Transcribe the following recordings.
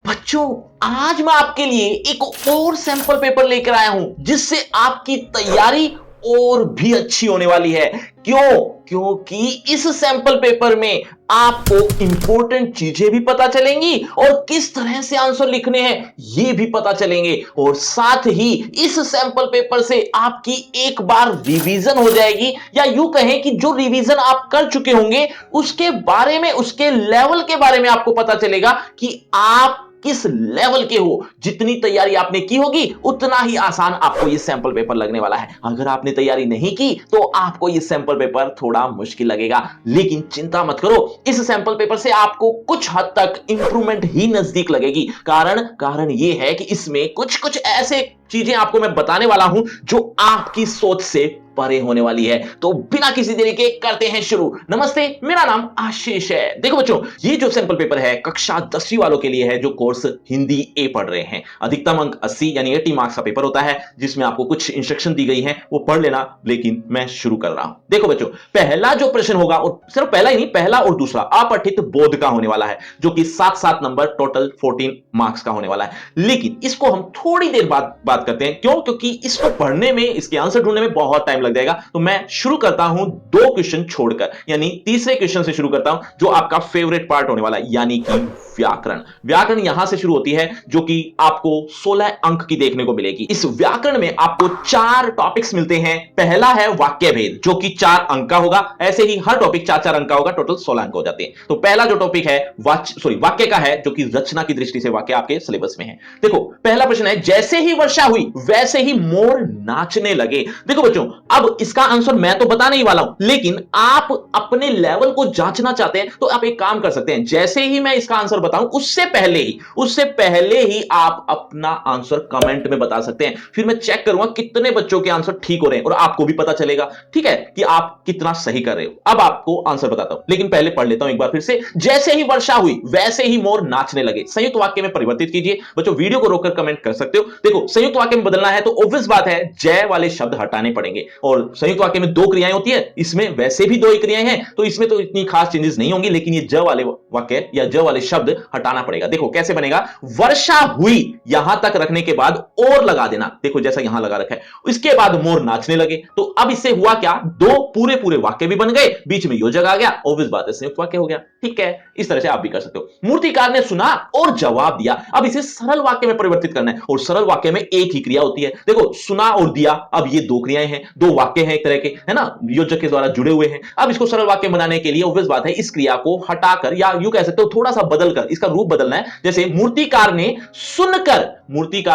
बच्चों, आज मैं आपके लिए एक और सैंपल पेपर लेकर आया हूं जिससे आपकी तैयारी और भी अच्छी होने वाली है। क्यों? क्योंकि इस सैंपल पेपर में आपको इंपॉर्टेंट चीजें भी पता चलेंगी और किस तरह से आंसर लिखने हैं ये भी पता चलेंगे, और साथ ही इस सैंपल पेपर से आपकी एक बार रिवीजन हो जाएगी, या यूं कहें कि जो रिवीजन आप कर चुके होंगे उसके बारे में, उसके लेवल के बारे में आपको पता चलेगा कि आप किस लेवल के हो। जितनी तैयारी आपने की होगी उतना ही आसान आपको यह सैंपल पेपर लगने वाला है। अगर आपने तैयारी नहीं की तो आपको यह सैंपल पेपर थोड़ा मुश्किल लगेगा, लेकिन चिंता मत करो, इस सैंपल पेपर से आपको कुछ हद तक इंप्रूवमेंट ही नजदीक लगेगी। कारण यह है कि इसमें कुछ कुछ ऐसे चीजें आपको मैं बताने वाला हूं जो आपकी सोच से परे होने वाली है। तो बिना किसी देरी के करते हैं शुरू। नमस्ते, मेरा नाम आशीष है। देखो बच्चों, ये जो सैंपल पेपर है कक्षा 10वीं वालों के लिए है जो कोर्स हिंदी ए पढ़ रहे हैं। अधिकतम अंक 80 यानी 80 मार्क्स का पेपर होता है जिसमें आपको कुछ इंस्ट्रक्शन दी गई है, वो पढ़ लेना। लेकिन मैं शुरू कर रहा हूं। देखो बच्चों, पहला जो प्रश्न होगा, और सिर्फ पहला ही नहीं, पहला और दूसरा अपठित बोध का होने वाला है, जो कि 7-7 नंबर, टोटल 14 मार्क्स का होने वाला है। लेकिन इसको हम थोड़ी देर बाद बात करते हैं। क्यों? क्योंकि इसको पढ़ने में, इसके आंसर ढूंढने में बहुत टाइम लग जाएगा। तो मैं शुरू करता हूं 2 क्वेश्चन छोड़कर, यानी तीसरे क्वेश्चन से शुरू करता हूं जो आपका फेवरेट पार्ट होने वाला है, यानी कि व्याकरण। व्याकरण यहां से शुरू होती है जो कि आपको 16 अंक की देखने को मिलेगी। इस व्याकरण में आपको 4 टॉपिक्स मिलते हैं। पहला है वाक्य भेद जो कि 4 अंक का होगा। ऐसे ही हर टॉपिक 4-4 अंक का होगा, टोटल 16 अंक हो जाते हैं। तो पहला जो टॉपिक है वाक्य का है, जो कि रचना की दृष्टि से वाक्य आपके सिलेबस में है। देखो, पहला प्रश्न है, जैसे ही वर्षा हुई वैसे ही मोर नाचने लगे। देखो बच्चों, अब इसका आंसर मैं तो बताने ही वाला हूं, लेकिन आप अपने लेवल को जांचना चाहते हैं तो आप एक काम कर सकते हैं। जैसे ही मैं इसका आंसर बताऊं उससे पहले ही आप अपना आंसर कमेंट में बता सकते हैं। फिर मैं चेक करूंगा कितने बच्चों के आंसर ठीक हो रहे हैं और आपको भी पता चलेगा, ठीक है, कि आप कितना सही कर रहे हो। अब आपको आंसर बताता हूं, लेकिन पहले पढ़ लेता हूं एक बार फिर से। जैसे ही वर्षा हुई वैसे ही मोर नाचने लगे। संयुक्त वाक्य में परिवर्तित कीजिए। बच्चों, वीडियो को रोककर कमेंट कर सकते हो। देखो, संयुक्त वाक्य में बदलना है तो ऑब्वियस बात है, जय वाले शब्द हटाने पड़ेंगे। और संयुक्त वाक्य में 2 क्रियाएं होती है, इसमें वैसे भी 2 ही क्रियाएं हैं, तो इसमें तो इतनी खास चेंजेस नहीं होंगी, लेकिन ये ज वाले वाक्य या ज वाले शब्द हटाना पड़ेगा। देखो कैसे बनेगा, वर्षा हुई यहां तक रखने के बाद और लगा देना। देखो जैसा यहां लगा रखा है, इसके बाद मोर नाचने लगे। तो अब इससे हुआ क्या, 2 पूरे पूरे वाक्य भी बन गए, बीच में योजक आ गया, ऑब्वियस बात है संयुक्त वाक्य हो गया। ठीक है, इस तरह से आप भी कर सकते हो। मूर्तिकार ने सुना और जवाब दिया। अब इसे सरल वाक्य में परिवर्तित करना है, और सरल वाक्य में एक ही क्रिया होती है। देखो, सुना और दिया, अब ये 2 क्रियाएं हैं, 2 वाक्य हैं एक तरह के, है ना, योजक के द्वारा जुड़े हुए हैं। अब इसको सरल वाक्य बनाने के लिए ऑब्वियस बात है, इस क्रिया को हटाकर, या यूं कह सकते हो थोड़ा सा बदलकर, इसका रूप बदलना है। जैसे मूर्तिकार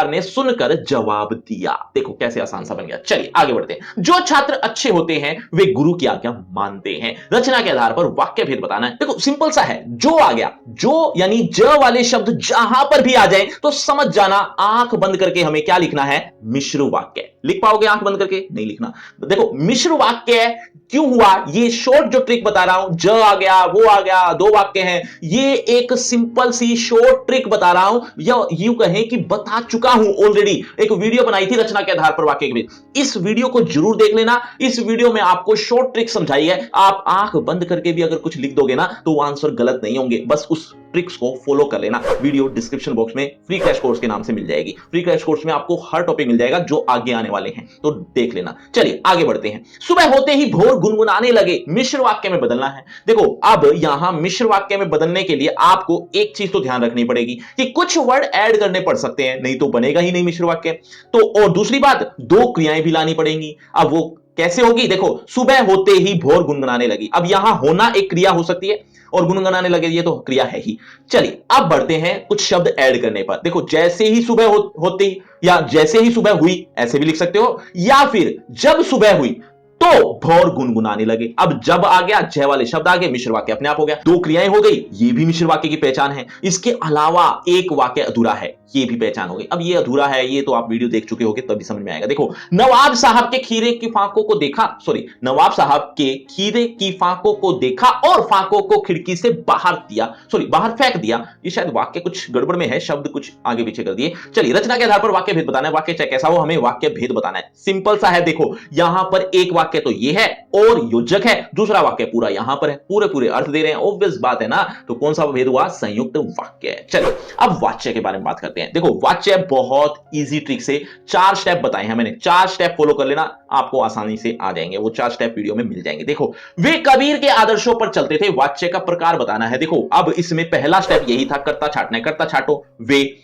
ने सुनकर जवाब दिया। देखो कैसे आसान सा बन गया। चलिए आगे बढ़ते हैं। जो छात्र अच्छे होते हैं वे गुरु की आज्ञा मानते हैं। रचना के आधार पर वाक्य भेद बताना है। देखो सिंपल सा है, जो आ गया, जो यानी ज वाले शब्द जहां पर भी आ जाए तो समझ जाना, आंख बंद करके हमें क्या लिखना है, मिश्र वाक्य। लिख पाओगे आंख बंद करके? नहीं लिखना। देखो मिश्र वाक्य क्यों हुआ, ये शॉर्ट जो ट्रिक बता रहा हूं, ज आ गया, वो आ गया, 2 वाक्य हैं, ये एक सिंपल सी शॉर्ट ट्रिक बता रहा हूं, या यूं कहें कि बता चुका हूं ऑलरेडी। एक वीडियो बनाई थी रचना के आधार पर वाक्य के बीच, इस वीडियो को जरूर देख लेना। इस वीडियो में आपको शॉर्ट ट्रिक समझाई है। आप आंख बंद करके भी अगर कुछ लिख दोगे ना तो वो आंसर गलत नहीं होंगे। बस उस ट्रिक्स को फॉलो कर लेना। वीडियो डिस्क्रिप्शन बॉक्स में फ्री क्रैश कोर्स के नाम से मिल जाएगी। फ्री क्रैश कोर्स में आपको हर टॉपिक मिल जाएगा जो आगे आने वाले हैं, तो देख लेना। चलिए आगे बढ़ते हैं। सुबह होते ही भोर गुनगुनाने लगे, मिश्र वाक्य में बदलना है। देखो अब यहां मिश्र वाक्य में बदलने के लिए आपको एक चीज तो ध्यान रखनी पड़ेगी कि कुछ वर्ड ऐड करने पड़ सकते हैं, नहीं तो बनेगा ही नहीं मिश्र वाक्य। तो और दूसरी बात, 2 क्रियाएं भी लानी पड़ेंगी। अब वो कैसे होगी, देखो सुबह होते ही भोर गुनगुनाने लगी। अब यहां होना एक क्रिया हो सकती है और गुनगुनाने लगे ये तो क्रिया है ही। चलिए अब बढ़ते हैं कुछ शब्द ऐड करने पर। देखो जैसे ही सुबह होती, या जैसे ही सुबह हुई, ऐसे भी लिख सकते हो, या फिर जब सुबह हुई तो भोर गुनगुनाने लगे। अब जब आ गया, जय वाले शब्द आ गए, मिश्र वाक्य अपने आप हो गया। 2 क्रियाएं हो गई, ये भी मिश्र वाक्य की पहचान है। इसके अलावा एक वाक्य अधूरा है, ये भी पहचान हो गई। अब ये अधूरा है, ये तो आप वीडियो देख चुके होगे तभी समझ में आएगा। देखो, नवाब साहब के खीरे की फांकों को देखा, सॉरी, नवाब साहब के खीरे की फांकों को देखा और फांकों को खिड़की से बाहर दिया, सॉरी बाहर फेंक दिया। ये शायद वाक्य कुछ गड़बड़ में है, शब्द कुछ आगे पीछे कर दिए। चलिए, रचना के आधार पर वाक्य भेद बताना है, वाक्य चाहे कैसा हो, हमें वाक्य भेद बताना है। सिंपल सा है। देखो, यहां पर एक वाक्य तो ये है और योजक है, दूसरा वाक्य पूरा यहां पर है, पूरे पूरे अर्थ दे रहे हैं, ऑब्वियस बात है ना। तो कौन सा भेद हुआ? संयुक्त वाक्य है। चलिए, अब वाच्य के बारे में बात करते हैं। देखो, वाच्य बहुत इजी ट्रिक से 4 स्टेप बताए हैं मैंने, 4 स्टेप फॉलो कर लेना, आपको आसानी से आ जाएंगे। वो 4 स्टेप वीडियो में मिल जाएंगे। देखो, वे कबीर के आदर्शों पर चलते थे, वाच्य का प्रकार बताना है। देखो, अब इसमें पहला स्टेप यही था, कर्ता छाटना है। कर्ता छाटो, वे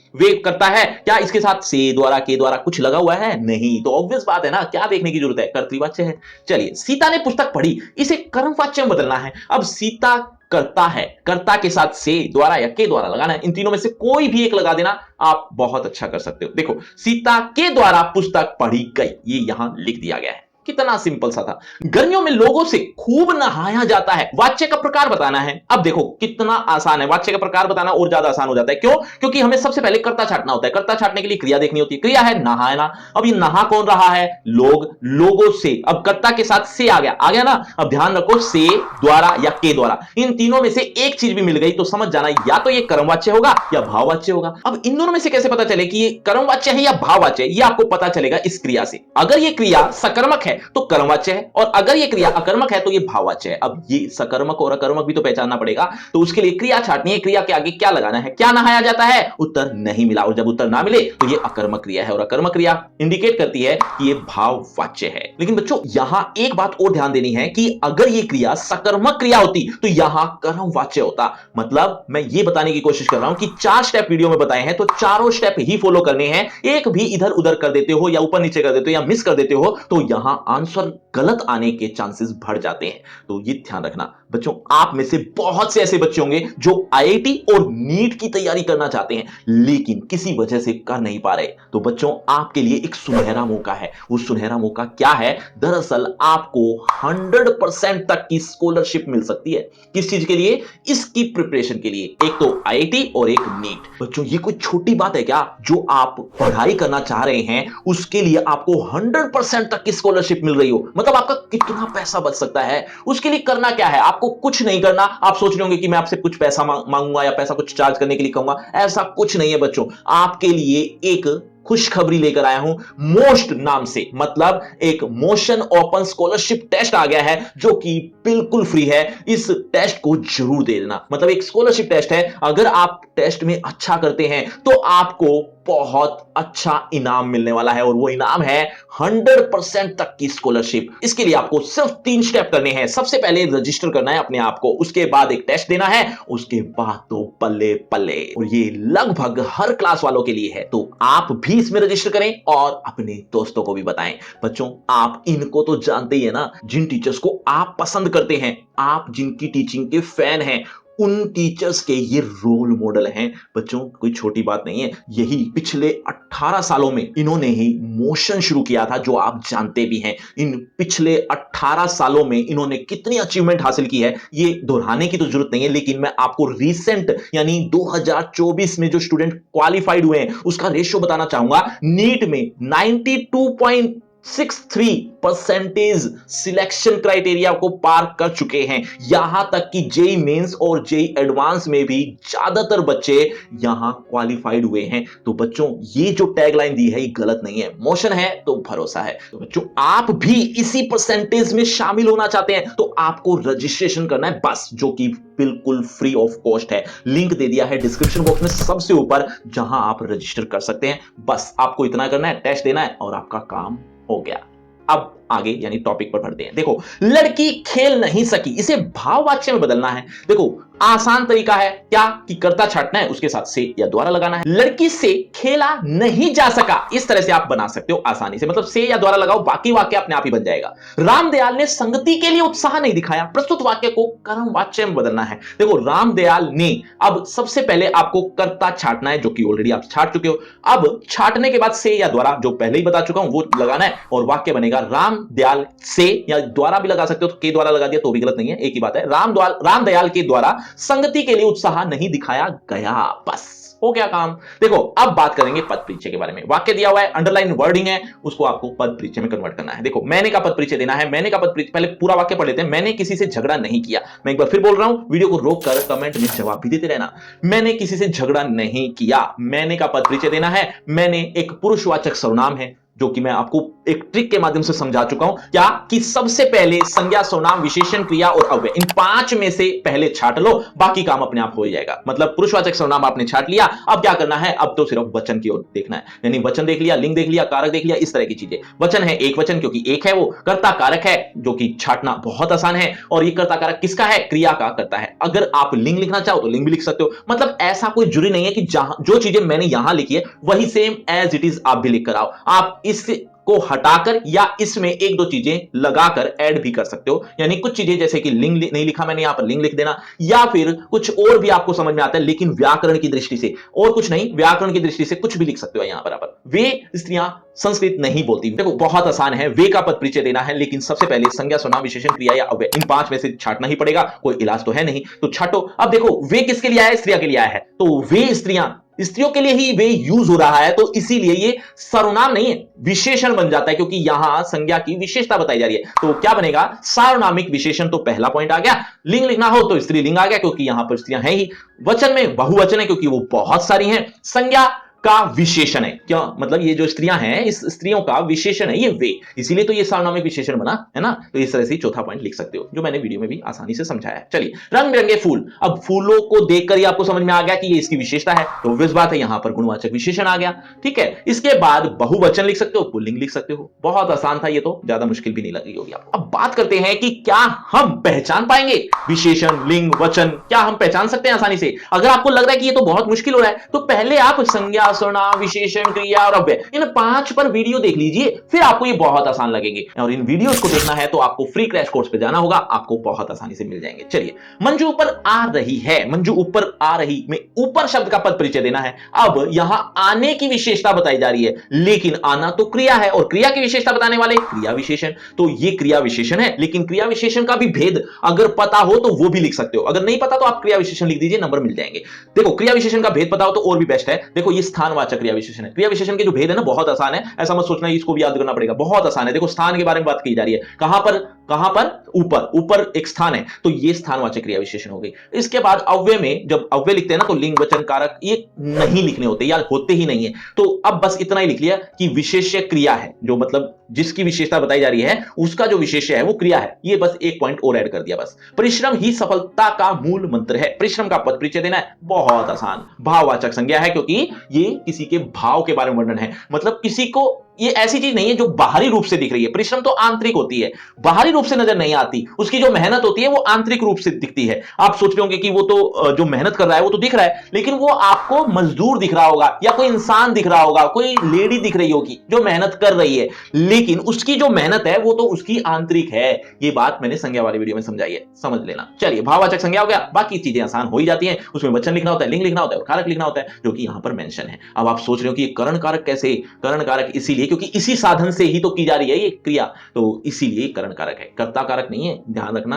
करता है क्या, इसके साथ से द्वारा के द्वारा कुछ लगा हुआ है? नहीं। तो ऑब्वियस बात है ना, क्या देखने की जरूरत है, कर्तृवाच्य है। चलिए, सीता ने पुस्तक पढ़ी, इसे कर्मवाच्य में बदलना है। अब सीता करता है, कर्ता के साथ से द्वारा या के द्वारा लगाना है। इन तीनों में से कोई भी एक लगा देना, आप बहुत अच्छा कर सकते हो। देखो, सीता के द्वारा पुस्तक पढ़ी गई, ये यहां लिख दिया गया है। कितना सिंपल सा था। गर्मियों में लोगों से खूब नहाया जाता है, वाच्य का प्रकार बताना है। अब देखो कितना आसान है, वाच्य का प्रकार बताना और ज्यादा आसान हो जाता है। क्यों? क्योंकि हमें सबसे पहले कर्ता छाटना होता है। कर्ता छाटने के लिए क्रिया देखनी होती है। क्रिया है नहाना। अब ये नहा कौन रहा है? लोग, लोगों से। अब कर्ता के साथ से आ गया ना। अब ध्यान रखो, से द्वारा या के द्वारा, इन तीनों में से एक चीज भी मिल गई तो समझ जाना, या तो ये कर्मवाच्य होगा या भाववाच्य होगा। अब इन दोनों में से कैसे पता चले कि ये कर्मवाच्य है या भाववाच्य है? ये आपको पता चलेगा इस क्रिया से। अगर ये क्रिया सकर्मक है तो कर्मवाच्य है, और अगर ये क्रिया अकर्मक है तो ये भाववाच्य है। अब ये सकर्मक और अकर्मक भी तो पहचानना पड़ेगा, तो उसके लिए क्रिया छाटनी है। क्रिया के आगे क्या लगाना है? क्या नहाया जाता है? उत्तर नहीं मिला, और जब उत्तर ना मिले तो ये अकर्मक क्रिया है, और अकर्मक क्रिया इंडिकेट करती है कि ये भाववाच्य है। लेकिन बच्चों, यहां एक बात और ध्यान देनी है कि अगर ये क्रिया सकर्मक क्रिया होती तो यहां कर्मवाच्य होता। मतलब मैं ये बताने की कोशिश कर रहा हूं कि 4 स्टेप वीडियो में बताए हैं, तो चारों स्टेप ही फॉलो करने हैं। एक भी इधर उधर कर देते हो या ऊपर नीचे कर देते हो या मिस कर देते हो तो यहां आंसर गलत आने के चांसेस बढ़ जाते हैं। तो ये ध्यान रखना बच्चों। आप में से बहुत से ऐसे बच्चे होंगे जो आईआईटी और नीट की तैयारी करना चाहते हैं लेकिन किसी वजह से कर नहीं पा रहे। तो बच्चों, आपके लिए एक सुनहरा मौका है। वो सुनहरा मौका क्या है? दरअसल आपको 100% तक की स्कॉलरशिप मिल सकती है। किस चीज के लिए? इसकी प्रिपरेशन के लिए। एक तो आईआईटी और एक नीट। बच्चों, ये कोई छोटी बात है क्या? जो आप पढ़ाई करना चाह रहे हैं उसके लिए आपको 100% तक की स्कॉलरशिप मिल रही हो, मतलब आपका कितना पैसा बच सकता है। उसके लिए करना क्या है? आपको कुछ नहीं करना। आप सोच रहे होंगे कि मैं आपसे कुछ पैसा मांगूंगा या पैसा कुछ चार्ज करने के लिए कहूंगा, ऐसा कुछ नहीं है बच्चों। आपके लिए एक खुशखबरी लेकर आया हूं, मोस्ट नाम से, मतलब एक मोशन ओपन स्कॉलरशिप टेस्ट आ गया है जो कि बिल्कुल फ्री है। इस टेस्ट को जरूर दे देना। मतलब एक स्कॉलरशिप टेस्ट है, अगर आप टेस्ट में अच्छा करते हैं तो आपको बहुत अच्छा इनाम मिलने वाला है, और वो इनाम है 100% तक की स्कॉलरशिप। इसके लिए आपको सिर्फ 3 स्टेप करने हैं। सबसे पहले रजिस्टर करना है अपने आप को, उसके बाद एक टेस्ट देना है, उसके बाद तो पल्ले पल्ले। और ये लगभग हर क्लास वालों के लिए है, तो आप भी इसमें रजिस्टर करें और अपने दोस्तों को भी बताएं। बच्चों, आप इनको तो जानते ही है ना, जिन टीचर्स को आप पसंद करते हैं, आप जिनकी टीचिंग के फैन हैं, उन टीचर्स के ये रोल मॉडल हैं। बच्चों, कोई छोटी बात नहीं है। यही पिछले 18 सालों में इन्होंने ही मोशन शुरू किया था, जो आप जानते भी हैं। इन पिछले 18 सालों में इन्होंने कितनी अचीवमेंट हासिल की है, ये दोहराने की तो जरूरत नहीं है। लेकिन मैं आपको रीसेंट यानी 2024 में जो स्टूडेंट क्वालिफाइड हुए हैं उसका रेशियो बताना चाहूंगा। नीट में 92.63% सिलेक्शन क्राइटेरिया को पार कर चुके हैं। यहां तक कि जेई मेंस और जेई एडवांस में भी ज्यादातर बच्चे यहां क्वालिफाइड हुए हैं। तो बच्चों, ये जो टैगलाइन दी है ये गलत नहीं है। मोशन है तो भरोसा है। तो बच्चों, आप भी इसी परसेंटेज में शामिल होना चाहते हैं तो आपको रजिस्ट्रेशन करना है बस, जो कि बिल्कुल फ्री ऑफ कॉस्ट है। लिंक दे दिया है डिस्क्रिप्शन बॉक्स में सबसे ऊपर, जहां आप रजिस्टर कर सकते हैं। बस आपको इतना करना है, टेस्ट देना है और आपका काम हो गया। अब आगे यानी टॉपिक पर बढ़ते हैं। देखो, लड़की खेल नहीं सकी, इसे भाववाच्य में बदलना है। देखो, आसान तरीका है क्या कि कर्ता छाटना है, उसके साथ से या द्वारा लगाना है। लड़की से खेला नहीं जा सका, इस तरह से आप बना सकते हो आसानी से, मतलब से या द्वारा लगाओ, बाकी वाक्य अपने आप ही बन जाएगा। रामदयाल ने संगति के लिए उत्साह नहीं दिखाया, प्रस्तुत वाक्य को कर्मवाच्य में बदलना है। देखो, रामदयाल ने, अब सबसे पहले आपको कर्ता छाटना है, जो कि ऑलरेडी आप छाट चुके हो। अब छाटने के बाद से या द्वारा, जो पहले ही बता चुका हूं, वो लगाना है और वाक्य बनेगा रामदयाल से, या द्वारा भी लगा सकते हो, तो के द्वारा लगा दिया तो भी गलत नहीं है, एक ही बात है। रामदयाल के द्वारा संगति के लिए उत्साह नहीं दिखाया गया, बस हो गया काम। देखो अब बात करेंगे पद परिचय के बारे में। वाक्य दिया हुआ है, अंडरलाइन वर्डिंग है, उसको आपको पद परिचय में कन्वर्ट करना है। देखो मैंने का पद परिचय देना है। मैंने का पद परिचय, पहले पूरा वाक्य पढ़ लेते हैं। मैंने किसी से झगड़ा नहीं किया। मैं एक बार फिर बोल रहा हूं, वीडियो को रोक कर कमेंट में जवाब भी देते रहना। मैंने किसी से झगड़ा नहीं किया। मैंने का पद परिचय देना है। मैंने एक पुरुषवाचक सर्वनाम है, जो कि मैं आपको एक ट्रिक के माध्यम से समझा चुका हूं। क्या कि सबसे पहले संज्ञा, सर्वनाम, विशेषण, क्रिया और अव्यय, इन 5 में से पहले छांट लो, बाकी काम अपने आप हो जाएगा। मतलब पुरुषवाचक सर्वनाम आपने छांट लिया, अब क्या करना है, अब तो सिर्फ वचन की ओर देखना है। यानी वचन देख लिया, लिंग देख लिया, कारक देख लिया, इस तरह की चीजें। वचन है एक वचन, क्योंकि एक है वो। कर्ता कारक है, जो कि छांटना बहुत आसान है। और ये कर्ता कारक किसका है, क्रिया का करता है। अगर आप लिंग लिखना चाहो तो लिंग भी लिख सकते हो। मतलब ऐसा कोई जरूरी नहीं है कि जहां जो चीजें मैंने यहां लिखी है वही सेम एज इट इज आप भी लिख कर आओ। आप इस को हटाकर या इसमें एक दो चीजें लगाकर ऐड भी कर सकते हो। यानी कुछ चीजें जैसे कि लिंग नहीं लिखा मैंने, यहां पर लिंग लिख देना, या फिर कुछ और भी आपको समझ में आता है लेकिन व्याकरण की दृष्टि से, और कुछ नहीं, व्याकरण की दृष्टि से कुछ भी लिख सकते हो यहां पर। आप वे स्त्रियां संस्कृत नहीं बोलती। देखो बहुत आसान है, वे का पद परिचय देना है, लेकिन सबसे पहले संज्ञा, सर्वनाम, विशेषण, क्रिया या अव्यय, इन 5 में से छांटना ही पड़ेगा, कोई इलाज तो है नहीं। तो छांटो। अब देखो वे किसके लिए आया है, स्त्रियां के लिए आया है, तो वे स्त्रियां, स्त्रियों के लिए ही वे यूज हो रहा है, तो इसीलिए ये सर्वनाम नहीं है, विशेषण बन जाता है, क्योंकि यहां संज्ञा की विशेषता बताई जा रही है। तो क्या बनेगा, सार्वनामिक विशेषण, तो पहला पॉइंट आ गया। लिंग लिखना हो तो स्त्रीलिंग आ गया, क्योंकि यहां पर स्त्रियां हैं ही। वचन में बहुवचन है, क्योंकि वो बहुत सारी हैं। संज्ञा का विशेषण है, क्या मतलब ये जो स्त्रियां हैं, इस स्त्रियों का विशेषण है ये वे, इसीलिए तो ये सार्वनामिक विशेषण बना है ना। तो इस तरह से चौथा पॉइंट लिख सकते हो, जो मैंने वीडियो में भी आसानी से समझाया है। चलिए, रंग बिरंगे फूल। अब फूलों को देखकर ही आपको समझ में आ गया कि ये इसकी विशेषता है, तो obvious बात है यहां पर गुणवाचक विशेषण आ गया। ठीक है, इसके बाद बहुवचन लिख सकते हो, पुल्लिंग लिख सकते हो। बहुत आसान था ये, तो ज्यादा मुश्किल भी नहीं लगी होगी आपको। अब बात करते हैं कि क्या हम पहचान पाएंगे विशेषण, लिंग, वचन, क्या हम पहचान सकते हैं आसानी से। अगर आपको लग रहा है कि ये तो बहुत मुश्किल हो रहा है, तो पहले आप संज्ञा, सर्वनाम, विशेषण, क्रिया और अव्यय, इन 5 पर वीडियो देख लीजिए, फिर आपको ये बहुत आसान लगेंगे। और इन वीडियोस को देखना है तो आपको फ्री क्रैश कोर्स पे जाना होगा, आपको बहुत आसानी से मिल जाएंगे। चलिए, मंजू ऊपर आ रही है, मंजू ऊपर आ रही में ऊपर शब्द का पद परिचय देना है। अब यहां आने की विशेषता बताई जा रही है, लेकिन आना तो क्रिया है, और क्रिया की विशेषता बताने वाले क्रिया विशेषण, तो ये क्रिया विशेषण है, लेकिन क्रिया विशेषण का भी भेद अगर पता हो तो वो भी लिख सकते हो। अगर नहीं पता तो आप क्रिया विशेषण लिख दीजिए, नंबर मिल जाएंगे। देखो क्रिया विशेषण का भेद पता हो तो और भी बेस्ट है। देखो ये स्थानवाचक क्रिया विशेषण है। क्रिया विशेषण के जो भेद है ना, बहुत आसान है, ऐसा मत सोचना इसको भी याद करना पड़ेगा, बहुत आसान है। देखो स्थान के बारे में बात की जा रही है, कहां पर, कहां पर, ऊपर, ऊपर एक स्थान है, तो ये स्थानवाचक क्रिया विशेषण हो गई। इसके बाद अव्यय में जब अव्यय लिखते हैं ना, तो लिंग, वचन, कारक ये नहीं लिखने होते या होते ही नहीं है। तो अब बस इतना ही लिख लिया कि विशेष्य क्रिया है, जो मतलब जिसकी विशेषता बताई जा रही है उसका जो विशेष्य है वो क्रिया है। ये बस एक पॉइंट और ऐड कर दिया बस। परिश्रम ही सफलता का मूल मंत्र है। परिश्रम का पद परिचय देना है, बहुत आसान। भाववाचक संज्ञा है, क्योंकि ये किसी के भाव के बारे में वर्णन है, मतलब किसी को, ये ऐसी चीज नहीं है जो बाहरी रूप से दिख रही है। परिश्रम तो आंतरिक होती है, बाहरी रूप से नजर नहीं आती। उसकी जो मेहनत होती है वो आंतरिक रूप से दिखती है। आप सोच रहे होंगे कि वो तो जो मेहनत कर रहा है वो तो दिख रहा है, लेकिन वो आपको मजदूर दिख रहा होगा, या कोई इंसान दिख रहा होगा, कोई लेडी दिख रही होगी जो मेहनत कर रही है, लेकिन उसकी जो मेहनत है वो तो उसकी आंतरिक है। ये बात मैंने संज्ञा वाली वीडियो में समझाई है, समझ लेना। चलिए, भाववाचक संज्ञा हो गया, बाकी चीजें आसान हो ही जाती हैं। उसमें वचन लिखना होता है, लिंग लिखना होता है और कारक लिखना होता है, जो कि यहां पर मेंशन है। अब आप सोच रहे हो कि ये करण कारक कैसे, करण कारक इसीलिए क्योंकि इसी साधन से ही तो की जा रही है ये क्रिया, तो इसीलिए करण कारक है, कर्ता कारक नहीं है। ध्यान रखना,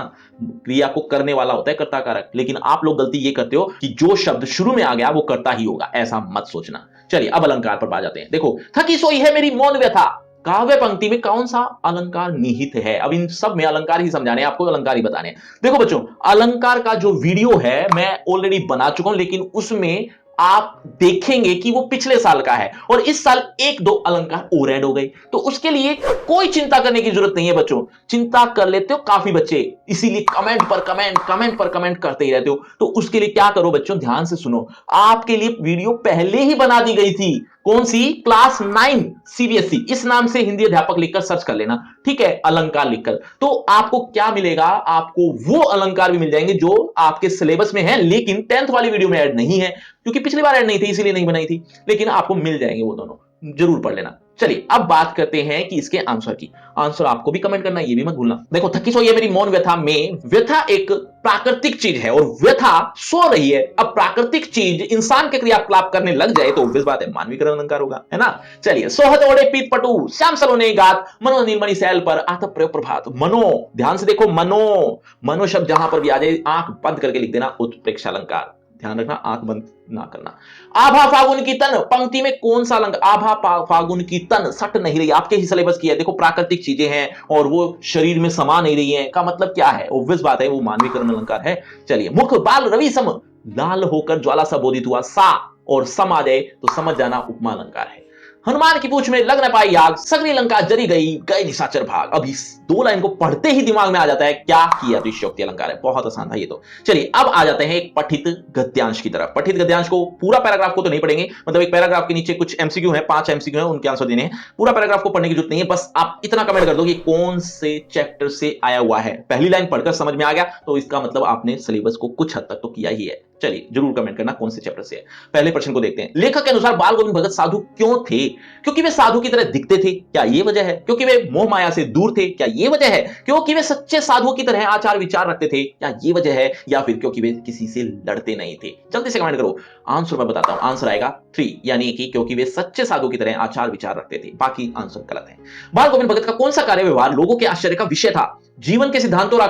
क्रिया को करने वाला होता है कर्ता कारक, लेकिन आप लोग गलती ये करते हो कि जो शब्द शुरू में आ गया वो कर्ता ही होगा, ऐसा मत सोचना। चलिए अब अलंकार पर आ जाते हैं। देखो, थकी सोई है मेरी मौन व्यथा, काव्य पंक्ति में कौन सा अलंकार निहित है। अब इन सब में अलंकार ही समझाने हैं आपको, अलंकार ही बताने हैं। देखो बच्चों, अलंकार का जो वीडियो है मैं ऑलरेडी बना चुका हूं, लेकिन उसमें आप देखेंगे कि वो पिछले साल का है, और इस साल एक दो अलंकार और ऐड हो गए, तो उसके लिए कोई चिंता करने की जरूरत नहीं है बच्चों। चिंता कर लेते हो काफी बच्चे, इसीलिए कमेंट पर कमेंट, कमेंट पर कमेंट करते ही रहते हो। तो उसके लिए क्या करो बच्चों, ध्यान से सुनो, आपके लिए वीडियो पहले ही बना दी गई थी। कौन सी, क्लास 9 सीबीएसई, इस नाम से हिंदी अध्यापक लिखकर सर्च कर लेना, ठीक है, अलंकार लिखकर। तो आपको क्या मिलेगा, आपको वो अलंकार भी मिल जाएंगे जो आपके सिलेबस में है, लेकिन 10th वाली वीडियो में ऐड नहीं है, क्योंकि पिछली बार ऐड नहीं थी इसीलिए नहीं बनाई थी, लेकिन आपको मिल जाएंगे वो दोनों, जरूर पढ़ लेना। चलिए अब बात करते हैं कि इसके आंसर की। आंसर आपको भी कमेंट करना है, ये भी मत भूलना। देखो, थकी सोई है मेरी मौन व्यथा में व्यथा एक प्राकृतिक चीज है, और व्यथा सो रही है। अब प्राकृतिक चीज इंसान के क्रियाकलाप करने लग जाए तो obvious बात है मानवीकरण अलंकार होगा, है ना। चलिए, सोहत ओढ़े पीत पटु श्याम सलोने गात मनो नीलमणि सैल पर आत प्रयोग प्रभात। मनो, ध्यान से देखो, मनो, मनो शब्द जहां पर भी आ जाए आंख बंद करके लिख देना उत्प्रेक्षा अलंकार। ध्यान रखना, आंख बंद ना करना। आभा फागुन की तन, पंक्ति में कौन सा अलंकार? आभा फागुन की तन सट नहीं रही, आपके ही सिलेबस की है। देखो प्राकृतिक चीजें हैं और वो शरीर में समा नहीं रही है, का मतलब क्या है? ऑब्वियस बात है, वो मानवीय कर्ण अलंकार है। चलिए, मुख बाल रवि सम, लाल होकर ज्वाला सा बोधित हुआ, सा और सम आ जाए तो समझ जाना उपमा अलंकार है। हनुमान की पूंछ में लग न पाई आग, सगरी लंका जरी गई, गए निशाचर भाग। अब इस दो लाइन को पढ़ते ही दिमाग में आ जाता है क्या किया, तो इष्योक्ति अलंकार है। बहुत आसान था ये तो। चलिए अब आ जाते हैं एक पठित गद्यांश की तरफ। पठित गद्यांश को, पूरा पैराग्राफ को तो नहीं पढ़ेंगे, मतलब एक पैराग्राफ के नीचे कुछ एमसीक्यू है, 5 एमसीक्यू है, उनके आंसर देने हैं। पूरा पैराग्राफ को पढ़ने की जरूरत नहीं है, बस आप इतना कमेंट कर दो कि कौन से चैप्टर से आया हुआ है। पहली लाइन पढ़कर समझ में आ गया तो इसका मतलब आपने सिलेबस को कुछ हद तक तो किया ही है। चलिए जरूर कमेंट करना कौन से चैप्टर से है। पहले प्रश्न को देखते हैं। लेखक के अनुसार बाल गोविंद भगत साधु क्यों थे? क्योंकि वे साधु की तरह दिखते थे, क्या ये वजह है? क्योंकि वे मोह माया से दूर थे, क्या ये वजह है? क्योंकि वे सच्चे साधुओं की तरह आचार विचार रखते थे, क्या ये वजह है? या फिर क्योंकि वे किसी से लड़ते नहीं थे? जल्दी से कमेंट करो। आंसर मैं बताता हूं, आंसर आएगा 3, यानी कि क्योंकि वे सच्चे साधुओं की तरह आचार विचार रखते थे। बाकी आंसर गलत है। बाल गोविंद भगत का कौन सा कार्य व्यवहार लोगों के आश्चर्य का विषय था? जीवन के सिद्धांतों और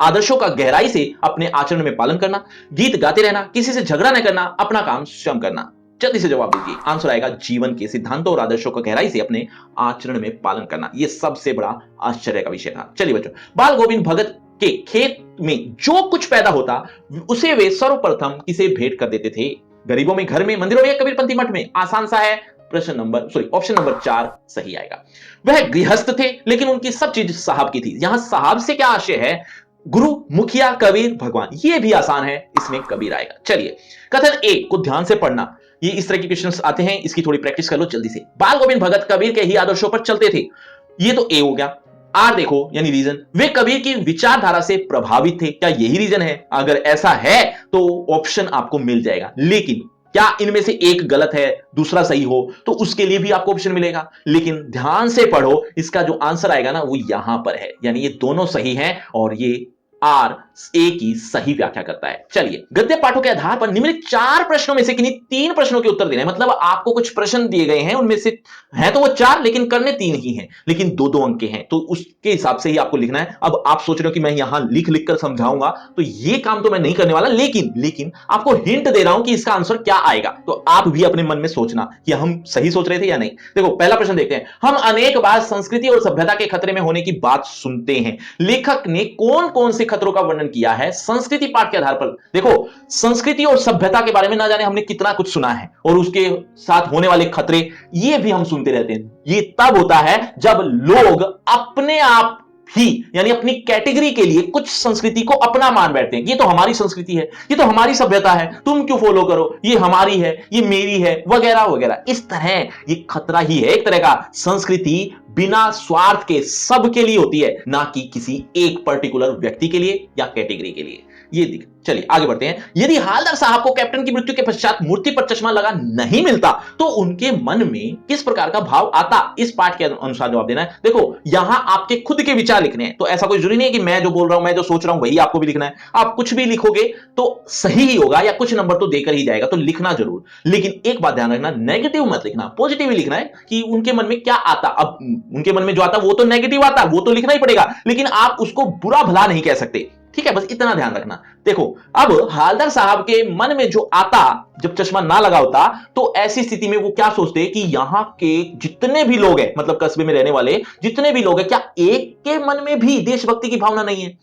आदर्शों का गहराई से अपने आचरण में पालन करना, गीत गाते रहना, किसी से झगड़ा न करना, अपना काम स्वयं करना। जल्दी से जवाब दीजिए। आंसर आएगा जीवन के सिद्धांतों और आदर्शों का गहराई से अपने आचरण में पालन करना। यह सबसे बड़ा आश्चर्य का विषय था। चलिए बच्चों, बाल गोविंद भगत के खेत में जो कुछ पैदा होता उसे वे सर्वप्रथम किसे भेंट कर देते थे? गरीबों में, घर में, मंदिरों में या कबीरपंथी मठ में? आसान सा है। ऑप्शन नंबर 4 सही आएगा। वह गृहस्थ थे लेकिन उनकी सब चीज साहब की थी। यहां साहब से क्या आशय है? गुरु, मुखिया, कबीर, भगवान। ये भी आसान है, इसमें कबीर आएगा। चलिए, कथन ए को ध्यान से पढ़ना। ये इस तरह के क्वेश्चंस आते हैं, इसकी थोड़ी प्रैक्टिस कर लो जल्दी से। बाल गोविंद भगत कबीर के ही आदर्शों पर चलते थे। ये तो ए हो गया। आर देखो, यानी रीजन, वे कबीर की विचारधारा से प्रभावित थे। क्या यही रीजन है? अगर ऐसा है तो ऑप्शन आपको मिल जाएगा, लेकिन क्या इनमें से एक गलत है, दूसरा सही हो तो उसके लिए भी आपको ऑप्शन मिलेगा। लेकिन ध्यान से पढ़ो, इसका जो आंसर आएगा ना वो यहां पर है, यानी ये दोनों सही हैं और ये आर ए की सही व्याख्या करता है। चलिए, गद्य पाठों के आधार पर निम्नलिखित 4 प्रश्नों में से किन्हीं 3 प्रश्नों के उत्तर देने हैं। मतलब आपको कुछ प्रश्न दिए गए हैं, उनमें से हैं तो वो 4 लेकिन करने 3 ही हैं, लेकिन 2-2 अंक के हैं, तो उसके हिसाब से ही आपको लिखना है। अब आप सोच रहे हो कि मैं यहां लिख लिख कर समझाऊंगा, तो ये काम तो मैं नहीं करने वाला, लेकिन आपको हिंट दे रहा हूं कि इसका आंसर क्या आएगा। तो आप भी अपने मन में सोचना कि हम सही सोच रहे थे या नहीं। देखो पहला प्रश्न देखते हैं। हम अनेक बार संस्कृति और सभ्यता के खतरे में होने की बात सुनते हैं। लेखक ने कौन कौन से खतरों का वर्णन किया है संस्कृति पाठ के आधार पर? देखो, संस्कृति और सभ्यता के बारे में ना जाने हमने कितना कुछ सुना है, और उसके साथ होने वाले खतरे ये भी हम सुनते रहते हैं। ये तब होता है जब लोग अपने आप ही, यानी अपनी कैटेगरी के लिए कुछ संस्कृति को अपना मान बैठते हैं। ये तो हमारी संस्कृति है, ये तो हमारी सभ्यता है, तुम क्यों फॉलो करो, ये हमारी है, ये मेरी है, वगैरह वगैरह। इस तरह ये खतरा ही है एक तरह का। संस्कृति बिना स्वार्थ के सबके लिए होती है, ना कि किसी एक पर्टिकुलर व्यक्ति के लिए या कैटेगरी के लिए। ये दिख। चलिए आगे बढ़ते हैं। यदि हालदार साहब को कैप्टन की मृत्यु के पश्चात मूर्ति पर चश्मा लगा नहीं मिलता तो उनके मन में किस प्रकार का भाव आता? इस पाठ के अनुसार जवाब देना है। देखो, यहां आपके खुद के विचार लिखने हैं, तो ऐसा कोई जरूरी नहीं है कि मैं जो बोल रहा हूं, मैं जो सोच रहा हूं वही आपको भी लिखना है। आप कुछ भी लिखोगे तो सही ही होगा, या कुछ नंबर तो देकर ही जाएगा, तो लिखना जरूर। लेकिन एक बात ध्यान रखना, नेगेटिव मत लिखना, पॉजिटिव ही लिखना है कि उनके मन में क्या आता। अब उनके मन में जो आता वो तो नेगेटिव आता, वो तो लिखना ही पड़ेगा, लेकिन आप उसको बुरा भला नहीं कह सकते। ठीक है, बस इतना ध्यान रखना। देखो, अब हालदार साहब के मन में जो आता जब चश्मा ना लगा होता, तो ऐसी स्थिति में वो क्या सोचते कि यहां के जितने भी लोग हैं, मतलब कस्बे में रहने वाले जितने भी लोग हैं, क्या एक के मन में भी देशभक्ति की भावना नहीं है?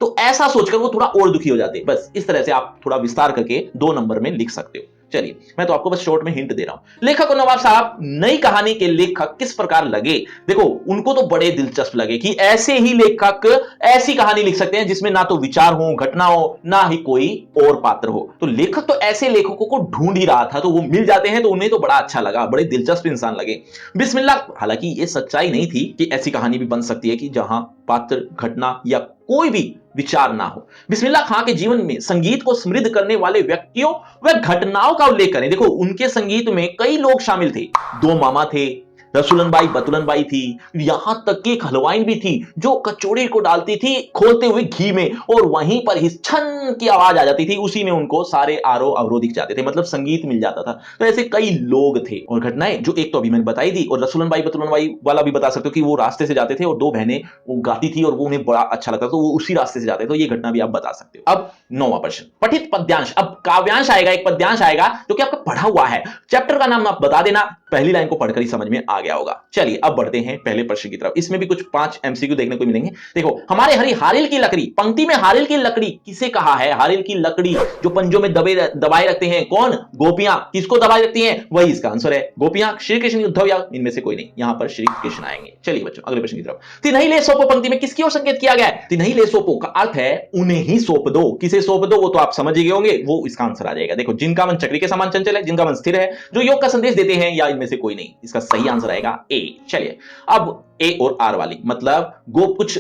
तो ऐसा सोचकर वो थोड़ा और दुखी हो जाते। बस इस तरह से आप थोड़ा विस्तार करके 2 नंबर में लिख सकते हो। चलिए, मैं तो आपको बस शॉर्ट में हिंट दे रहा हूं। लेखक और नवाब साहब नई कहानी के लेखक किस प्रकार लगे? देखो, उनको तो बड़े दिलचस्प लगे कि ऐसे ही लेखक ऐसी कहानी लिख सकते हैं जिसमें ना तो विचार हो, घटना हो, ना ही कोई और पात्र हो। तो लेखक तो ऐसे लेखकों को ढूंढ ही रहा था, तो वो मिल जाते हैं तो उन्हें तो बड़ा अच्छा लगा, बड़े दिलचस्प इंसान लगे। बिस्मिल्लाह, हालांकि ये सच्चाई नहीं थी कि ऐसी कहानी भी बन सकती है कि जहां पात्र, घटना या कोई भी विचार ना हो। बिस्मिल्लाह खां के जीवन में संगीत को समृद्ध करने वाले व्यक्तियों व घटनाओं का उल्लेख करें। देखो, उनके संगीत में कई लोग शामिल थे। 2 मामा थे, रसूलन बाई बतुलन बाई थी, यहां तक कि एक हलवाइन भी थी जो कचौड़ी को डालती थी खोलते हुए घी में, और वहीं पर ही छन की आवाज आ जाती थी, उसी में उनको सारे आरो अवरो दिख जाते थे, मतलब संगीत मिल जाता था। तो ऐसे कई लोग थे और घटनाएं, जो एक तो अभी मैंने बताई थी, और रसूलन बाई बतुलन बाई वाला भी बता सकते हो कि वो रास्ते से जाते थे और दो बहनें वो गाती थी और वो उन्हें बड़ा अच्छा लगता, तो वो उसी रास्ते से जाते, तो ये घटना भी आप बता सकते हो। अब 9वां प्रश्न, पठित पद्यांश। अब काव्यांश आएगा, एक पद्यांश आएगा जो कि आपका पढ़ा हुआ है, चैप्टर का नाम आप बता देना, पहली लाइन को पढ़कर ही समझ में आ गया होगा। चलिए अब बढ़ते हैं पहले प्रश्न की तरफ, इसमें भी कुछ 5 एमसीक्यू देखने को मिलेंगे। देखो, हमारे हरी हारिल की लकड़ी, पंक्ति में हारिल की लकड़ी किसे कहा है? हारिल की लकड़ी जो पंजों में दबाए रखते हैं, कौन? गोपियां। किसको दबाए रखती हैं? वही इसका आंसर है, गोपियां, श्री कृष्ण, उद्धव, या इनमें से कोई नहीं, यहां पर श्री कृष्ण आएंगे। चलिए बच्चों अगले प्रश्न की तरफ। तिन्हि ले सौंपो पंक्ति में किसकी ओर संकेत किया गया है? तिन्हि ले सौंपो का अर्थ है उन्हें ही सौंप दो। किसे सौंप दो वो तो आप समझ ही गए होंगे, वो इसका आंसर आ जाएगा। देखो, जिनका मन चक्री के समान चंचल है, जिनका मन स्थिर है, जो योग का संदेश देते हैं, या इनमें से कोई नहीं, इसका सही आंसर आएगा ए। चलिए अब ए और आर वाली, मतलब कुछ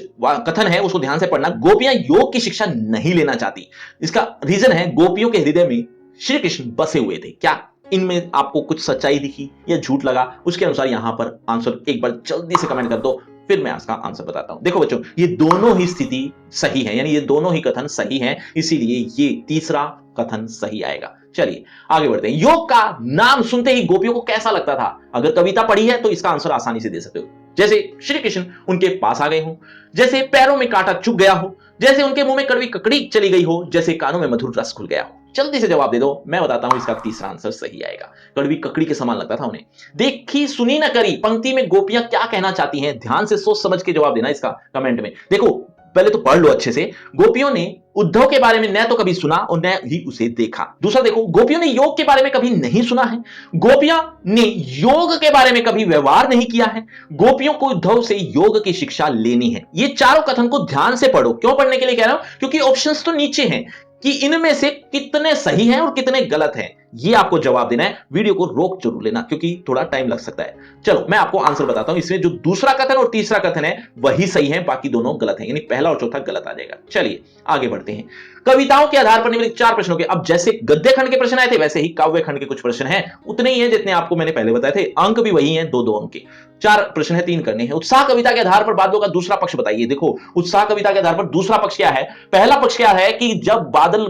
कथन है उसको ध्यान से पढ़ना। गोपियां योग की शिक्षा नहीं लेना चाहती, इसका रीजन है गोपियों के हृदय में श्री कृष्ण बसे हुए थे। क्या इनमें आपको कुछ सच्चाई दिखी या झूठ लगा? उसके अनुसार यहां पर आंसर एक बार जल्दी से कमेंट कर दो, फिर मैं इसका आंसर बताता हूं। देखो बच्चों, ये दोनों ही स्थिति सही है, यानी ये दोनों ही कथन सही हैं, इसीलिए ये तीसरा कथन सही आएगा। चलिए आगे बढ़ते हैं। योग का नाम सुनते ही गोपियों को कैसा लगता था? अगर कविता पढ़ी है तो इसका आंसर आसानी से दे सकते हो। जैसे श्री कृष्ण उनके पास आ गए हो, जैसे पैरों में कांटा चुभ गया हो, जैसे उनके मुंह में कड़वी ककड़ी चली गई हो, जैसे कानों में मधुर रस खुल गया हो। जल्दी से जवाब दे दो, मैं बताता हूं इसका तीसरा आंसर सही आएगा। कड़वी ककड़ी के समान लगता था उन्हें। देखी सुनी न करी पंक्ति में गोपियां क्या कहना चाहती हैं? ध्यान से सोच समझ के जवाब देना इसका कमेंट में। देखो पहले तो पढ़ लो अच्छे से। गोपियों ने उद्धव के बारे में न तो कभी सुना और न ही उसे देखा। दूसरा देखो, गोपियों ने योग के बारे में कभी नहीं सुना है, गोपियां ने योग के बारे में कभी व्यवहार नहीं किया है, गोपियों को उद्धव से योग की शिक्षा लेनी है। ये चारों कथन को ध्यान से पढ़ो। क्यों पढ़ने के लिए कह रहा हूं? क्योंकि ऑप्शंस तो नीचे हैं कि इनमें से कितने सही हैं और कितने गलत हैं, ये आपको जवाब देना है। वीडियो को रोक जरूर लेना क्योंकि थोड़ा टाइम लग सकता है। चलो मैं आपको आंसर बताता हूं। इसमें जो दूसरा कथन और तीसरा कथन है वही सही है, बाकी दोनों गलत हैं, यानी पहला और चौथा गलत आ जाएगा। चलिए आगे बढ़ते हैं। कविताओं के आधार पर निम्नलिखित 4 प्रश्नों के, अब जैसे गद्य खंड के प्रश्न आए थे वैसे ही काव्य खंड के कुछ प्रश्न हैं, उतने ही हैं जितने आपको मैंने पहले बताए थे। अंक भी वही हैं, 2-2 अंक के। 4 प्रश्न है, 3 करने हैं। उत्साह कविता के आधार पर बादलों का दूसरा पक्ष बताइए। देखो, उत्साह कविता के आधार पर दूसरा पक्ष क्या है? पहला पक्ष क्या है कि जब बादल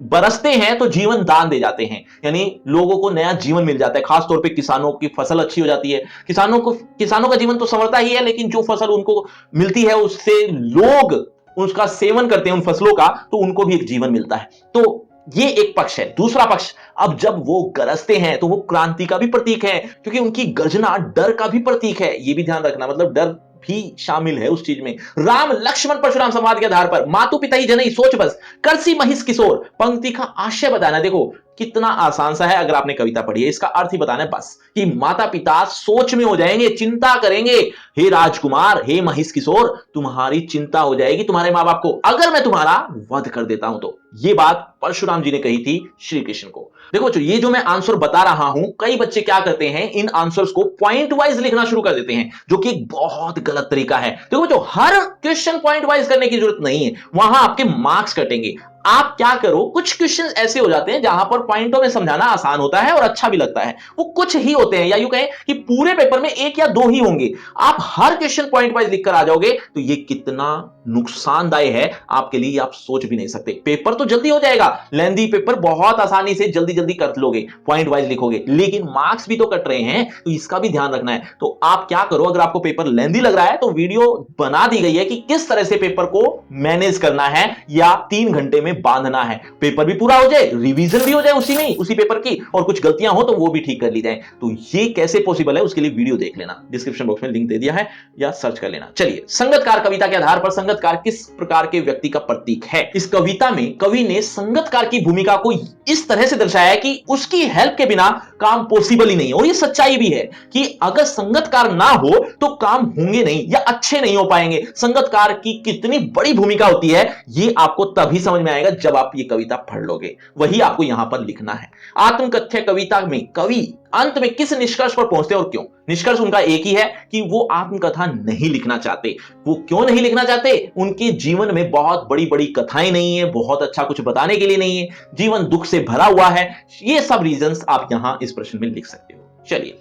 बरसते हैं तो जीवन दान दे जाते हैं, यानी लोगों को नया जीवन मिल जाता है। खास तौर पे किसानों की फसल अच्छी हो जाती है, किसानों का जीवन तो संवरता ही है, लेकिन जो फसल उनको मिलती है उससे लोग उसका सेवन करते हैं, उन फसलों का, तो उनको भी एक जीवन मिलता है। तो ये एक पक्ष है। दूसरा पक्ष, अब जब वो गरजते हैं तो वो क्रांति का भी प्रतीक है, क्योंकि उनकी गर्जना डर का भी प्रतीक है। ये भी ध्यान रखना, मतलब डर भी शामिल है उस चीज में। राम लक्ष्मण परशुराम संवाद के आधार पर मातु पिता ही जनई सोच बस करसी महिष किशोर पंक्ति का आशय बताना। देखो कितना आसान सा है, अगर आपने कविता पढ़ी है इसका अर्थ ही बताना है बस, कि माता पिता सोच में हो जाएंगे, चिंता करेंगे। हे राजकुमार, हे महिष किशोर, तुम्हारी चिंता हो जाएगी तुम्हारे मां बाप को अगर मैं तुम्हारा वध कर देता हूं तो। ये बात परशुराम जी ने कही थी श्री कृष्ण को। देखो बच्चों, ये जो मैं आंसर बता रहा हूं, कई बच्चे क्या करते हैं, इन आंसर्स को पॉइंट वाइज लिखना शुरू कर देते हैं, जो कि एक बहुत गलत तरीका है। देखो बच्चों, हर क्वेश्चन पॉइंट वाइज करने की जरूरत नहीं है, वहां आपके मार्क्स कटेंगे। आप क्या करो, कुछ क्वेश्चन ऐसे हो जाते हैं जहां पर पॉइंटों में समझाना आसान होता है और अच्छा भी लगता है, वो कुछ ही होते हैं, या यूं कहें कि पूरे पेपर में 1 या 2 ही होंगे। आप हर क्वेश्चन पॉइंट वाइज लिखकर आ जाओगे तो ये कितना नुकसानदायक है आपके लिए, आप सोच भी नहीं सकते। पेपर तो जल्दी हो जाएगा, लेंदी पेपर बहुत आसानी से जल्दी जल्दी कर लोगे, पॉइंट वाइज लिखोगे, लेकिन मार्क्स भी तो कट रहे हैं, तो इसका भी ध्यान रखना है। तो आप क्या करो, अगर आपको पेपर लेंदी लग रहा है तो वीडियो बना दी गई है कि किस तरह से पेपर को मैनेज करना है या 3 घंटे में बांधना है। पेपर भी पूरा हो जाए, रिवीजन भी हो जाए उसी में, उसी पेपर की, और कुछ गलतियां हो तो वो भी ठीक कर ली जाए। तो ये कैसे पॉसिबल है, उसके लिए वीडियो देख लेना, डिस्क्रिप्शन बॉक्स में लिंक दे दिया है या सर्च कर लेना। चलिए, संगतकार कविता के आधार पर संगतकार किस प्रकार के व्यक्ति का प्रतीक है? इस कविता में कवि ने संगतकार की भूमिका को इस तरह से दर्शाया है कि उसकी हेल्प के बिना काम पॉसिबल ही नहीं है। और ये सच्चाई भी है कि अगर संगतकार ना हो तो काम होंगे नहीं या अच्छे नहीं हो पाएंगे। संगतकार की कितनी बड़ी भूमिका होती है ये आपको तभी समझ में आएगा जब आप ये कविता पढ़ लोगे। वही आपको यहां पर लिखना है। आत्मकथ्य कविता में कवि अंत में किस निष्कर्ष पर पहुंचते और क्यों? निष्कर्ष उनका एक ही है कि वो आत्मकथा नहीं लिखना चाहते। वो क्यों नहीं लिखना चाहते? उनके जीवन में बहुत बड़ी बड़ी कथाएं नहीं है, बहुत अच्छा कुछ बताने के लिए नहीं है, जीवन दुख से भरा हुआ है। ये सब रीजंस आप यहां इस प्रश्न में लिख सकते हो। चलिए,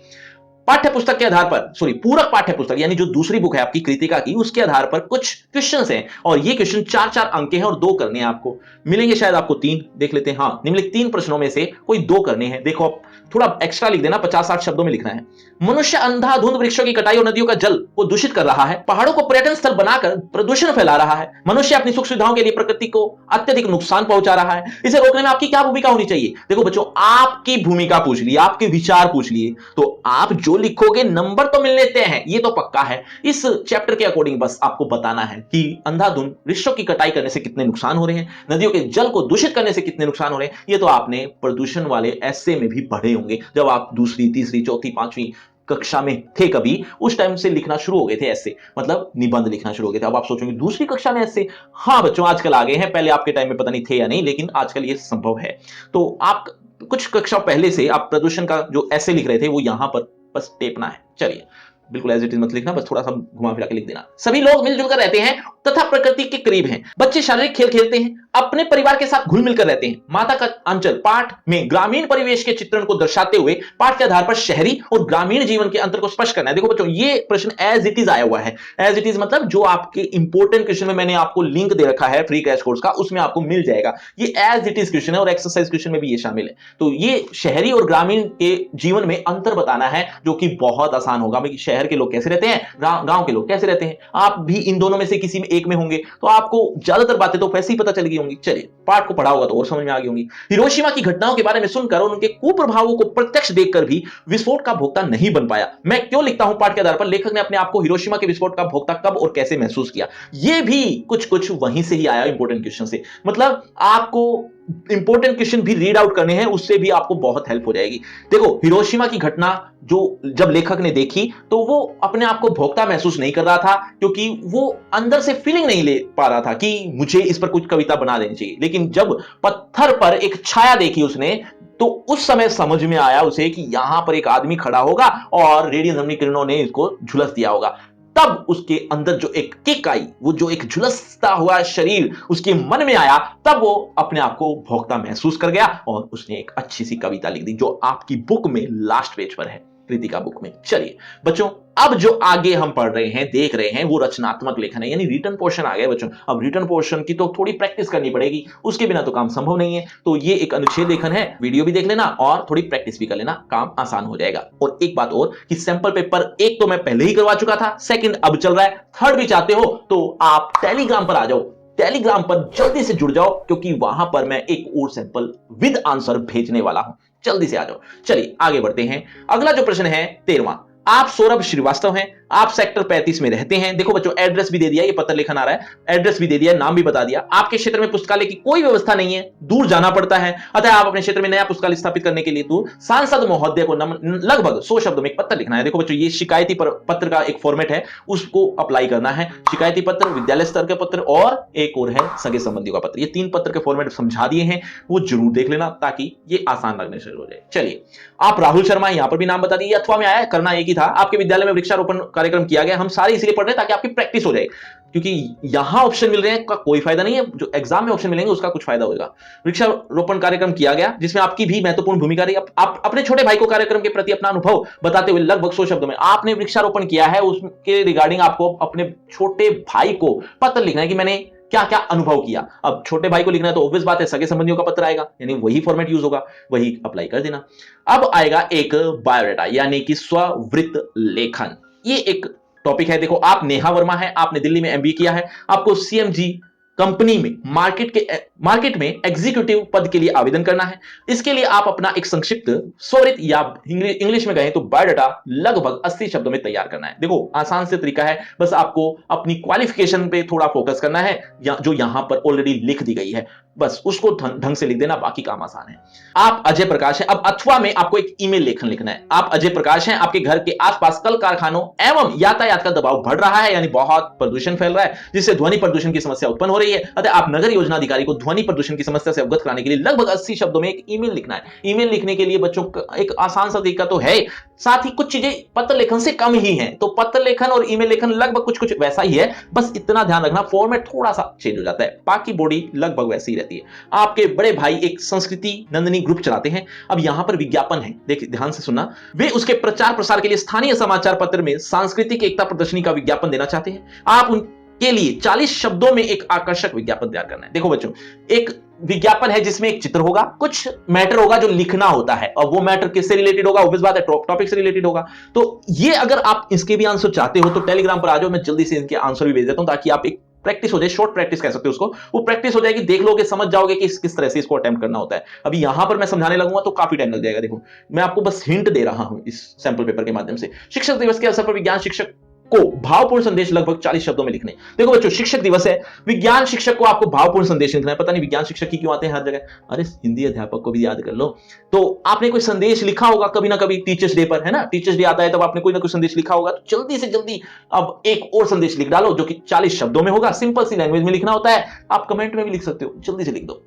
पाठ्य पुस्तक के आधार पर, सॉरी पूरक पाठ्य पुस्तक यानी जो दूसरी बुक है आपकी कृतिका की, उसके आधार पर कुछ क्वेश्चंस हैं और ये क्वेश्चन 4-4 अंक के हैं और 2 करने हैं आपको। मिलेंगे शायद आपको 3, देख लेते हैं। हाँ, निम्नलिखित 3 प्रश्नों में से कोई 2 करने हैं। देखो आप थोड़ा एक्स्ट्रा लिख देना, 50-60 शब्दों में लिखना है। मनुष्य अंधाधुंध वृक्षों की कटाई और नदियों का जल को दूषित कर रहा है, पहाड़ों को पर्यटन स्थल बनाकर प्रदूषण फैला रहा है, मनुष्य अपनी सुख सुविधाओं के लिए प्रकृति को अत्यधिक नुकसान पहुंचा रहा है, इसे रोकने में आपकी क्या भूमिका होनी चाहिए? देखो बच्चों, आपकी भूमिका पूछ ली, आपके विचार पूछ लिए, तो आप जो लिखोगे नंबर तो मिलने तय हैं, ये तो पक्का है। इस चैप्टर के अकॉर्डिंग बस आपको बताना है कि अंधाधुंध वृक्षों की कटाई करने से कितने नुकसान हो रहे हैं, नदियों के जल को दूषित करने से कितने नुकसान हो रहे हैं। ये तो आपने प्रदूषण वाले एस्से में भी पढ़े होंगे जब आप दूसरी, तीसरी, चौथी, पांचवी कक्षा में थे कभी, उस टाइम से लिखना शुरू हो गए थे ऐसे, मतलब निबंध लिखना शुरू हो गए थे। अब आप सोचोगे दूसरी कक्षा में ऐसे? हाँ बच्चों, आजकल आ गए हैं, पहले आपके टाइम में पता नहीं थे या नहीं, लेकिन आजकल ये संभव है। तो आप कुछ कक्षा पहले से आप प्रदूषण का जो ऐसे लिख रहे थे वो यहां पर बस टेपना है। चलिए, बिल्कुल एज इट इज मत लिखना, बस थोड़ा सा घुमा फिरा के लिख देना। सभी लोग मिलजुल कर रहते हैं तथा प्रकृति के करीब हैं। बच्चे शारीरिक खेल खेलते हैं, अपने परिवार के साथ घुल मिलकर रहते हैं। माता का अंचल पाठ में ग्रामीण परिवेश के चित्रण को दर्शाते हुए पाठ के आधार पर शहरी और ग्रामीण जीवन के अंतर को स्पष्ट करना है। देखो बच्चों, ये प्रश्न एज इट इज आया हुआ है। एज इट इज मतलब जो आपके इंपोर्टेंट क्वेश्चन में मैंने आपको लिंक दे रखा है फ्री क्रैश कोर्स का, उसमें आपको मिल जाएगा। ये एज इट इज क्वेश्चन है और एक्सरसाइज क्वेश्चन में भी ये शामिल है। तो ये शहरी और ग्रामीण के जीवन में अंतर बताना है, जो कि बहुत आसान होगा। भाई शहर के लोग कैसे रहते हैं, गांव के लोग कैसे रहते हैं, आप भी इन दोनों में से किसी में एक में होंगे, तो आपको ज्यादातर बातें तो वैसे ही पता चल गई होंगी। चलिए, पाठ को पढ़ा होगा तो और समझ में आ गई होंगी। हिरोशिमा की घटनाओं के बारे में सुनकर और उनके कुप्रभावों को प्रत्यक्ष देखकर भी विस्फोट का भोक्ता नहीं बन पाया। मैं क्यों लिखता हूं पाठ के आधार पर? लेखक ने अपने आप को हिरोशिमा के विस्फोट का भोक्ता कब और कैसे महसूस किया, यह भी कुछ कुछ वहीं से ही आया, इंपोर्टेंट क्वेश्चन से। मतलब आपको इंपोर्टेंट क्वेश्चन भी रीड आउट करने हैं, उससे भी आपको बहुत हेल्प हो जाएगी। देखो, हिरोशिमा की घटना जो जब लेखक ने देखी तो वो अपने आप को भोक्ता महसूस नहीं कर रहा था, क्योंकि वो अंदर से फीलिंग नहीं ले पा रहा था कि मुझे इस पर कुछ कविता बना देनी चाहिए। लेकिन जब पत्थर पर एक छाया देखी उसने, तो उस समय समझ में आया उसे कि यहां पर एक आदमी खड़ा होगा और रेडियोधर्मी किरणों ने इसको झुलस दिया होगा। तब उसके अंदर जो एक किक आई, वो जो एक झुलसता हुआ शरीर उसके मन में आया, तब वो अपने आप को भोक्ता महसूस कर गया और उसने एक अच्छी सी कविता लिख दी, जो आपकी बुक में लास्ट पेज पर है, कृतिका बुक में। चलिए बच्चों, अब जो आगे हम पढ़ रहे हैं, देख रहे हैं, वो रचनात्मक लेखन है, यानी रिटन पोर्शन आ गया बच्चों। अब रिटन पोर्शन की तो थोड़ी प्रैक्टिस करनी पड़ेगी, उसके बिना तो काम संभव नहीं है। तो ये एक अनुच्छेद लेखन है, वीडियो भी देख लेना और थोड़ी प्रैक्टिस भी कर लेना, काम आसान हो जाएगा। और एक बात और कि सैंपल पेपर 1 तो मैं पहले ही करवा चुका था, सेकंड अब चल रहा है, थर्ड भी चाहते हो तो आप टेलीग्राम पर आ जाओ, टेलीग्राम पर जल्दी से जुड़ जाओ, क्योंकि वहां पर मैं एक और सैंपल विद आंसर भेजने वाला हूं। जल्दी से आ जाओ। चलिए आगे बढ़ते हैं। अगला जो प्रश्न है 13वां। आप सौरभ श्रीवास्तव हैं, आप सेक्टर 35 में रहते हैं। देखो बच्चों, एड्रेस भी दे दिया, ये पत्र लेखन आ रहा है, एड्रेस भी दे दिया, नाम भी बता दिया। आपके क्षेत्र में पुस्तकालय की कोई व्यवस्था नहीं है, दूर जाना पड़ता है, अतः आप अपने क्षेत्र में नया पुस्तकालय स्थापित करने के लिए तो सांसद महोदय को लगभग 100 शब्दों में एक पत्र लिखना है। देखो बच्चों, ये शिकायती पत्र का एक फॉर्मेट है, उसको अप्लाई करना है। शिकायती पत्र, विद्यालय स्तर के पत्र और एक और है सगे संबंधियों का पत्र। ये 3 पत्र के फॉर्मेट समझा दिए हैं, वो जरूर देख लेना ताकि ये आसान लगने शुरू हो जाए। चलिए, आप राहुल शर्मा, यहां पर भी नाम बता दिए, अथवा में आया, करना एक ही था। आपके विद्यालय में वृक्षारोपण कार्यक्रम किया गया। हम सारे इसलिए पढ़ रहे हैं ताकि आपकी प्रैक्टिस हो जाए, क्योंकि यहां ऑप्शन मिल रहे हैं का कोई फायदा नहीं है, जो एग्जाम में ऑप्शन मिलेंगे उसका कुछ फायदा होगा। वृक्षारोपण कार्यक्रम किया गया जिसमें आपकी भी महत्वपूर्ण भूमिका रही। आप अपने छोटे भाई को कार्यक्रम के प्रति अपना अनुभव बताते हुए लगभग 100 शब्दों में आपने वृक्षारोपण किया है, उसके रिगार्डिंग आपको अपने छोटे भाई को पत्र लिखना है कि मैंने क्या क्या अनुभव किया। अब छोटे भाई को लिखना है तो ऑब्वियस बात है सगे संबंधियों का पत्र आएगा, यानी वही फॉर्मेट यूज होगा, वही अप्लाई कर देना। अब आएगा एक बायोडाटा, यानी कि स्ववृत्त लेखन। ये एक टॉपिक है। देखो, आप नेहा वर्मा है, आपने दिल्ली में एमबीए किया है, आपको सीएमजी कंपनी में मार्केट में एग्जीक्यूटिव पद के लिए आवेदन करना है। इसके लिए आप अपना एक संक्षिप्त स्वरित या इंग्लिश में कहें तो बायोडाटा लगभग 80 शब्दों में तैयार करना है। देखो, आसान से तरीका है, बस आपको अपनी क्वालिफिकेशन पे थोड़ा फोकस करना है, जो यहां पर ऑलरेडी लिख दी गई है, बस उसको ढंग से लिख देना, बाकी काम आसान है। आप अजय प्रकाश हैं, अब अथवा में आपको एक ईमेल लेखन लिखना है। आप अजय प्रकाश हैं, आपके घर के आसपास कल कारखानों एवं यातायात का दबाव बढ़ रहा है, यानी बहुत प्रदूषण फैल रहा है, जिससे ध्वनि प्रदूषण की समस्या उत्पन्न हो रही है। रही है। अतः आप नगर योजना अधिकारी को ध्वनि प्रदूषण की समस्या से अवगत कराने के लिए लगभग 80 शब्दों में एक ईमेल लिखना है। ईमेल लिखने के लिए बच्चों का एक आसान सा तरीका तो है, साथ ही कुछ चीजें पत्र लेखन से कम ही हैं। तो पत्र लेखन और ईमेल लेखन लगभग कुछ कुछ वैसा ही है, बस इतना ध्यान रखना फॉर्मेट थोड़ा सा चेंज हो जाता है, बाकी बॉडी लगभग वैसी ही रहती है। आपके बड़े भाई एक संस्कृति नंदिनी ग्रुप चलाते हैं। अब यहां पर विज्ञापन है, देखिए ध्यान से सुनना। वे उसके प्रचार प्रसार के लिए स्थानीय समाचार पत्र में सांस्कृतिक एकता प्रदर्शनी का विज्ञापन देना चाहते हैं। आप उनके लिए 40 शब्दों में एक आकर्षक विज्ञापन तैयार करना है। देखो बच्चों, एक विज्ञापन है जिसमें एक चित्र होगा, कुछ मैटर होगा जो लिखना होता है, और वो मैटर किससे रिलेटेड होगा? ऑब्वियस बात है, टॉपिक से रिलेटेड होगा। तो ये अगर आप इसके भी आंसर चाहते हो तो टेलीग्राम पर आ जाओ, मैं जल्दी से इनके आंसर भी भेज देता हूं, ताकि आप एक प्रैक्टिस हो जाए, शॉर्ट प्रैक्टिस कह सकते हो उसको, वो प्रैक्टिस हो जाएगी, देख लोगे, समझ जाओगे कि किस तरह से इसको अटेम्प्ट करना होता है। अभी यहां पर मैं समझाने लगूंगा तो काफी टाइम लग जाएगा। देखो, मैं आपको बस हिंट दे रहा हूं इस सैंपल पेपर के माध्यम से। शिक्षक दिवस के अवसर पर विज्ञान शिक्षक को भावपूर्ण संदेश लगभग 40 शब्दों में लिखने। देखो बच्चों, शिक्षक दिवस है, विज्ञान शिक्षक को आपको भावपूर्ण संदेश लिखना है। पता नहीं विज्ञान शिक्षक ही क्यों आते हैं हर जगह, अरे हिंदी अध्यापक को भी याद कर लो। तो आपने कोई संदेश लिखा होगा कभी ना कभी, टीचर्स डे पर, है ना, टीचर्स डे आता है तब आपने कोई ना कोई संदेश लिखा होगा। तो जल्दी से जल्दी अब एक और संदेश लिख डालो जो कि 40 शब्दों में होगा, सिंपल सी लैंग्वेज में लिखना होता है। आप कमेंट में भी लिख सकते हो, जल्दी से लिख दो।